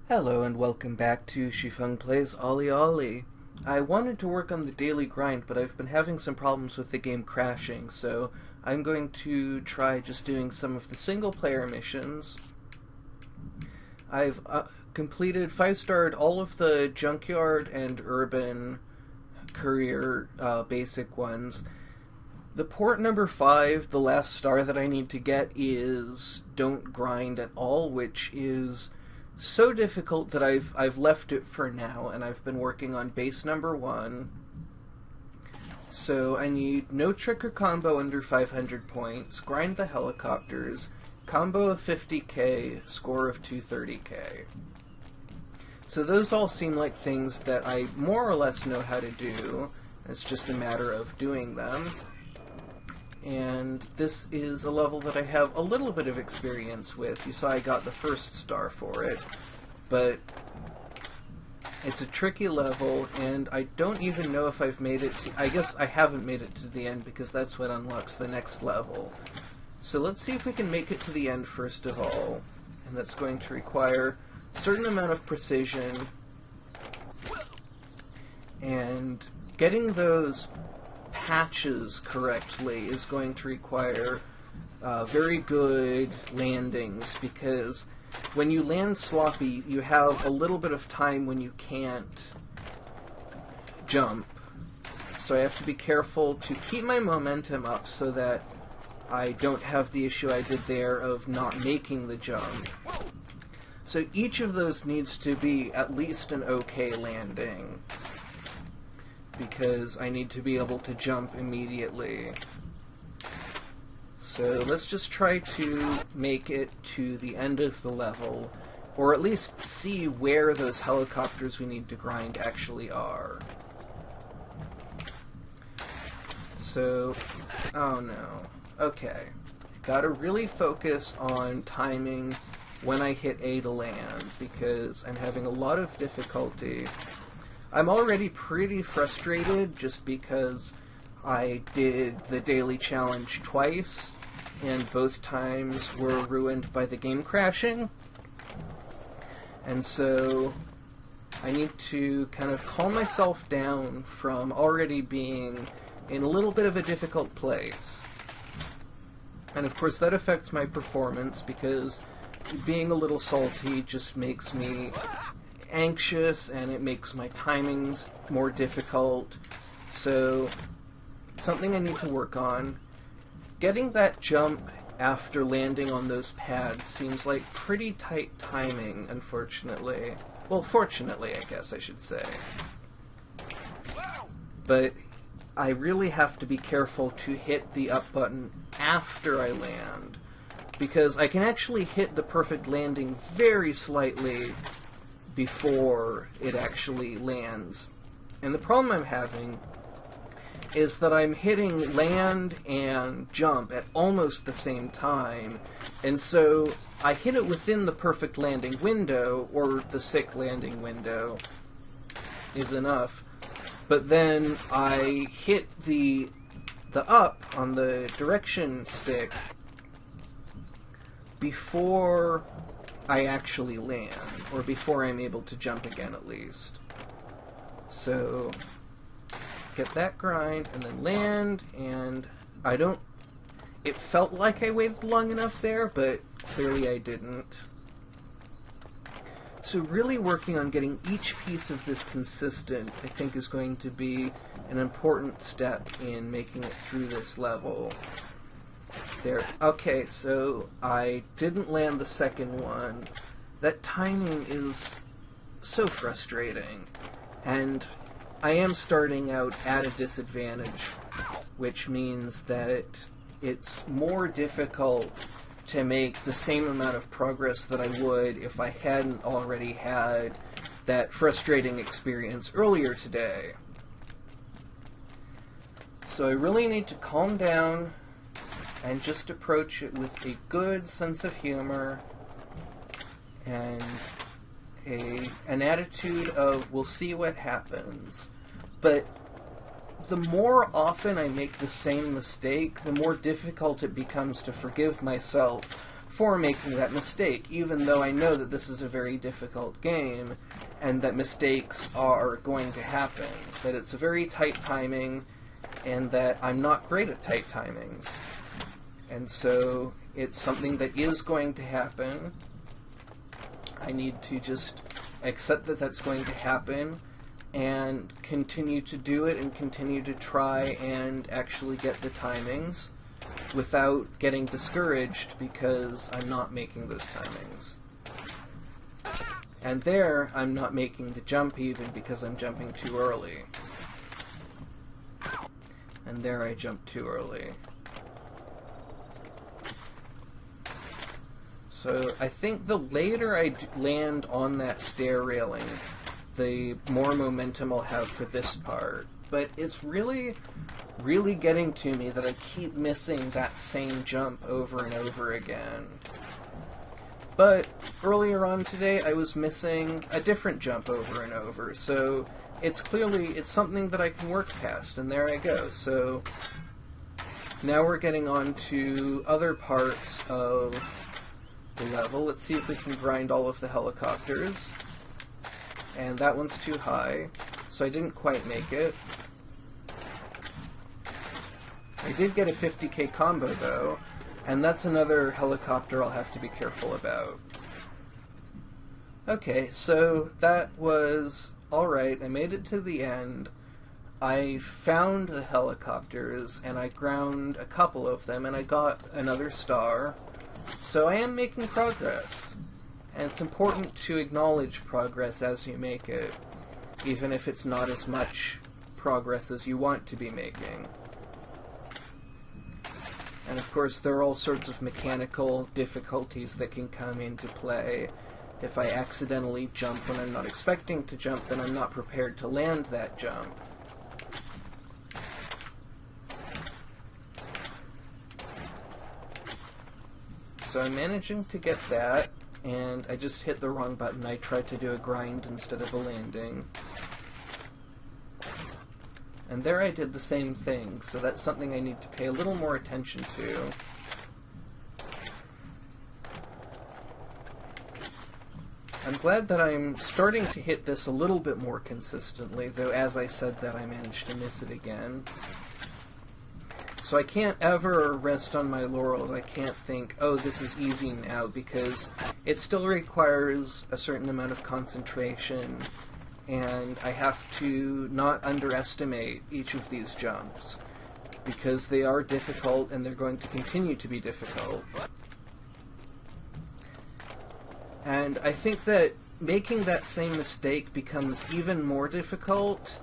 Hello and welcome back to Xifeng Plays OlliOlli. I wanted to work on the daily grind, but I've been having some problems with the game crashing, so I'm going to try just doing some of the single-player missions. I've completed 5-starred all of the Junkyard and Urban career basic ones. The port number 5, the last star that I need to get, is Don't Grind at All, which is so difficult that I've left it for now, and I've been working on base number 1. So I need no trick or combo under 500 points, grind the helicopters, combo of 50k, score of 230k. So those all seem like things that I more or less know how to do. It's just a matter of doing them. And this is a level that I have a little bit of experience with. You saw I got the first star for it, but it's a tricky level, and I don't even know if I've made it to... I guess I haven't made it to the end, because that's what unlocks the next level. So let's see if we can make it to the end first of all, and that's going to require a certain amount of precision, and getting those patches correctly is going to require very good landings, because when you land sloppy, you have a little bit of time when you can't jump. So I have to be careful to keep my momentum up so that I don't have the issue I did there of not making the jump. So each of those needs to be at least an okay landing, because I need to be able to jump immediately. So let's just try to make it to the end of the level, or at least see where those helicopters we need to grind actually are. So, oh no. Okay. Gotta really focus on timing when I hit A to land, because I'm having a lot of difficulty. I'm already pretty frustrated just because I did the daily challenge twice, and both times were ruined by the game crashing. And so I need to kind of calm myself down from already being in a little bit of a difficult place. And of course that affects my performance, because being a little salty just makes me anxious, and it makes my timings more difficult. So something I need to work on. Getting that jump after landing on those pads seems like pretty tight timing, unfortunately. Well, fortunately, I guess I should say. But I really have to be careful to hit the up button after I land, because I can actually hit the perfect landing very slightly before it actually lands. And the problem I'm having is that I'm hitting land and jump at almost the same time, and so I hit it within the perfect landing window, or the sick landing window is enough, but then I hit the up on the direction stick before I actually land, or before I'm able to jump again at least. So get that grind, and then land, and I don't... It felt like I waited long enough there, but clearly I didn't. So really working on getting each piece of this consistent, I think, is going to be an important step in making it through this level. There. Okay, so I didn't land the second one. That timing is so frustrating, and I am starting out at a disadvantage, which means that it's more difficult to make the same amount of progress that I would if I hadn't already had that frustrating experience earlier today. So I really need to calm down and just approach it with a good sense of humor and an attitude of, we'll see what happens. But the more often I make the same mistake, the more difficult it becomes to forgive myself for making that mistake, even though I know that this is a very difficult game and that mistakes are going to happen, that it's a very tight timing and that I'm not great at tight timings. And so it's something that is going to happen. I need to just accept that that's going to happen and continue to do it and continue to try and actually get the timings without getting discouraged because I'm not making those timings. And there, I'm not making the jump even because I'm jumping too early. And there I jumped too early. So I think the later I land on that stair railing, the more momentum I'll have for this part. But it's really getting to me that I keep missing that same jump over and over again. But earlier on today, I was missing a different jump over and over, so it's something that I can work past, and there I go. So now we're getting on to other parts of the level. Let's see if we can grind all of the helicopters. And that one's too high, so I didn't quite make it. I did get a 50k combo though, and that's another helicopter I'll have to be careful about. Okay, so that was alright. I made it to the end. I found the helicopters, and I ground a couple of them, and I got another star. So I am making progress. And it's important to acknowledge progress as you make it, even if it's not as much progress as you want to be making. And of course, there are all sorts of mechanical difficulties that can come into play. If I accidentally jump when I'm not expecting to jump, then I'm not prepared to land that jump. So I'm managing to get that, and I just hit the wrong button. I tried to do a grind instead of a landing. And there I did the same thing, so that's something I need to pay a little more attention to. I'm glad that I'm starting to hit this a little bit more consistently, though as I said that I managed to miss it again. So I can't ever rest on my laurels. I can't think, oh, this is easy now, because it still requires a certain amount of concentration, and I have to not underestimate each of these jumps, because they are difficult and they're going to continue to be difficult. And I think that making that same mistake becomes even more difficult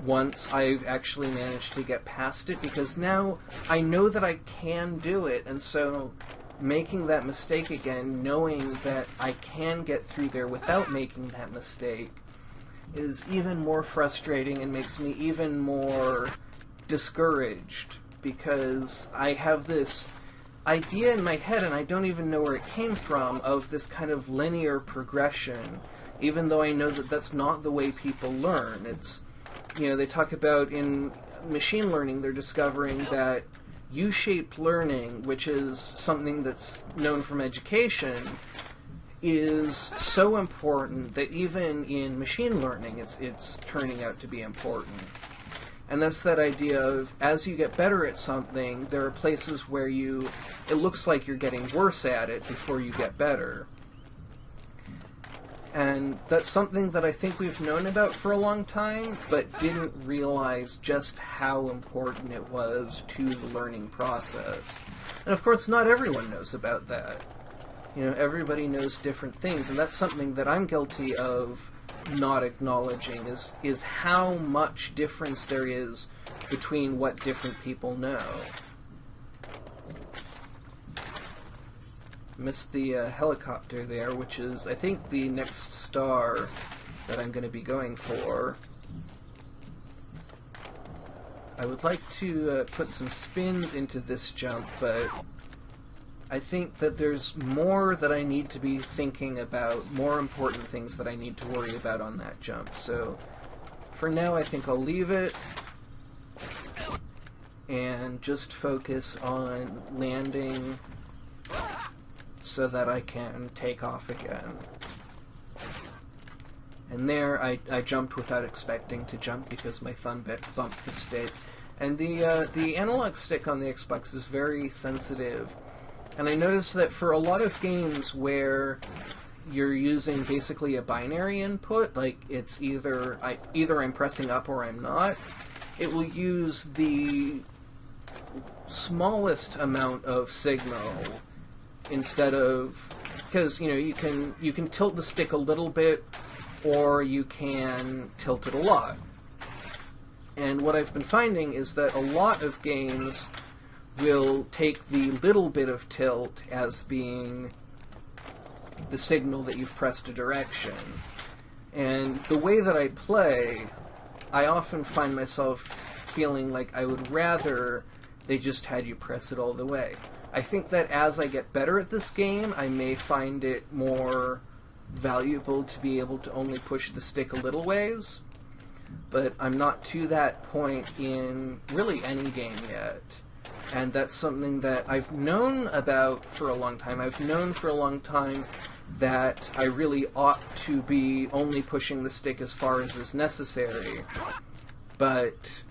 once I've actually managed to get past it, because now I know that I can do it, and so making that mistake again, knowing that I can get through there without making that mistake, is even more frustrating and makes me even more discouraged, because I have this idea in my head, and I don't even know where it came from, of this kind of linear progression, even though I know that that's not the way people learn. It's, you know, they talk about in machine learning, they're discovering that U-shaped learning, which is something that's known from education, is so important that even in machine learning it's turning out to be important. And that's that idea of, as you get better at something, there are places where it looks like you're getting worse at it before you get better. And that's something that I think we've known about for a long time, but didn't realize just how important it was to the learning process. And of course, not everyone knows about that. You know, everybody knows different things, and that's something that I'm guilty of not acknowledging, is how much difference there is between what different people know. Missed the helicopter there, which is, I think, the next star that I'm going to be going for. I would like to put some spins into this jump, but I think that there's more that I need to be thinking about, more important things that I need to worry about on that jump. So for now, I think I'll leave it and just focus on landing so that I can take off again. And there, I jumped without expecting to jump because my thumb bumped the stick. And the analog stick on the Xbox is very sensitive. And I noticed that for a lot of games where you're using basically a binary input, like it's either I'm pressing up or I'm not, it will use the smallest amount of signal instead of, because you can tilt the stick a little bit or you can tilt it a lot. And what I've been finding is that a lot of games will take the little bit of tilt as being the signal that you've pressed a direction. And the way that I play, I often find myself feeling like I would rather they just had you press it all the way. I think that as I get better at this game, I may find it more valuable to be able to only push the stick a little ways, but I'm not to that point in really any game yet. And that's something that I've known about for a long time. I've known for a long time that I really ought to be only pushing the stick as far as is necessary, but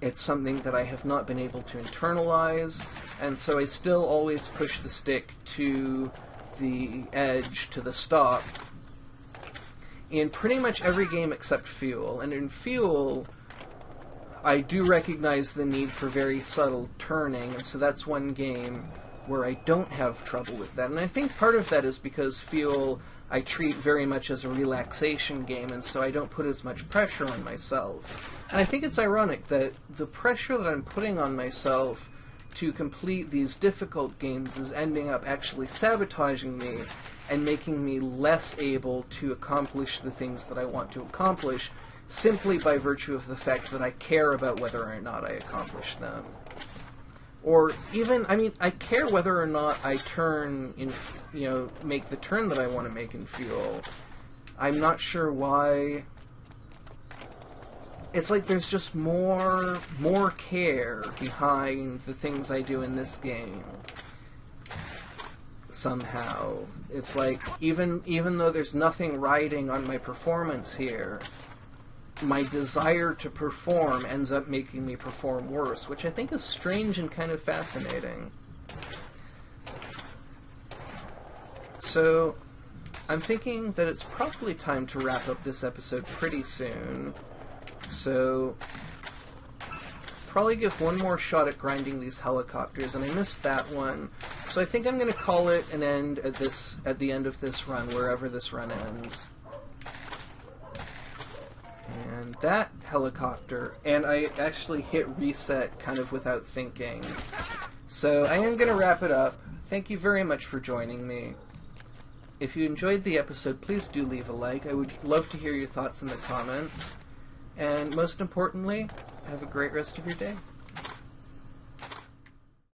it's something that I have not been able to internalize, and so I still always push the stick to the edge, to the stop, in pretty much every game except Fuel. And in Fuel, I do recognize the need for very subtle turning, and so that's one game where I don't have trouble with that. And I think part of that is because Fuel I treat very much as a relaxation game, and so I don't put as much pressure on myself. And I think it's ironic that the pressure that I'm putting on myself to complete these difficult games is ending up actually sabotaging me and making me less able to accomplish the things that I want to accomplish, simply by virtue of the fact that I care about whether or not I accomplish them. Or even, I care whether or not I turn in, make the turn that I want to make in Fuel. I'm not sure why. It's like there's just more care behind the things I do in this game. Somehow. It's like, even though there's nothing riding on my performance here, my desire to perform ends up making me perform worse, which I think is strange and kind of fascinating. So, I'm thinking that it's probably time to wrap up this episode pretty soon. So, probably give one more shot at grinding these helicopters, and I missed that one. So I think I'm going to call it an end at the end of this run, wherever this run ends. And that helicopter, and I actually hit reset kind of without thinking. So I am going to wrap it up. Thank you very much for joining me. If you enjoyed the episode, please do leave a like. I would love to hear your thoughts in the comments. And most importantly, have a great rest of your day.